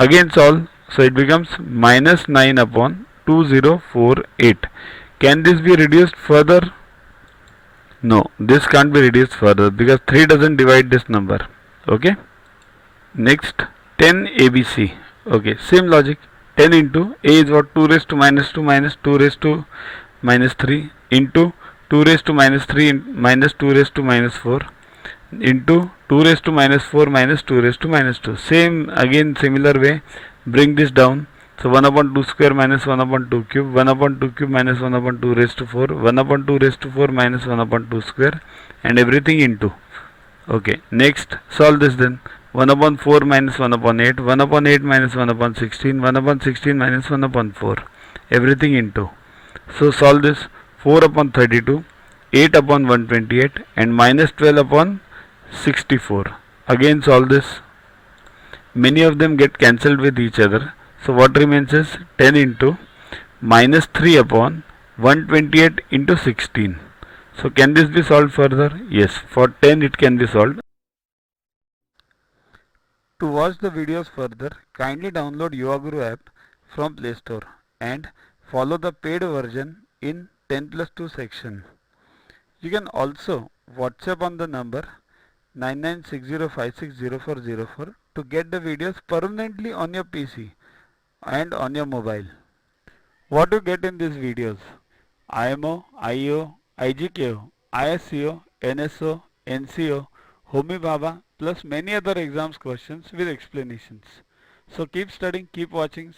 Again solve. So it becomes minus 9 upon 2048. Can this be reduced further? No, this can't be reduced further because 3 doesn't divide this number. Okay. Next 10 ABC. Okay, same logic. 10 into A is what? 2 raised to minus 2 minus 2 raised to minus 3 into 2 raised to minus 3 minus 2 raised to minus 4 into 2 raised to minus 4 minus 2 raised to minus 2. Same again, similar way. Bring this down. So 1 upon 2 square minus 1 upon 2 cube, 1 upon 2 cube minus 1 upon 2 raised to 4, 1 upon 2 raised to 4 minus 1 upon 2 square, and everything into. Okay, next solve this then. 1 upon 4 minus 1 upon 8, 1 upon 8 minus 1 upon 16, 1 upon 16 minus 1 upon 4, everything into. So solve this. 4 upon 32, 8 upon 128, and minus 12 upon 64. Again solve this. Many of them get cancelled with each other. So what remains is 10 into minus 3 upon 128 into 16. So can this be solved further? Yes, for 10 it can be solved. To watch the videos further, kindly download YuvaGuru app from Play Store and follow the paid version in 10+2 section. You can also WhatsApp on the number 9960560404 to get the videos permanently on your PC and on your mobile. What you get in these videos? IMO, IO, IGKO, ISCO, NSO, NCO, Homi Bhabha plus many other exams questions with explanations. So keep studying, keep watching.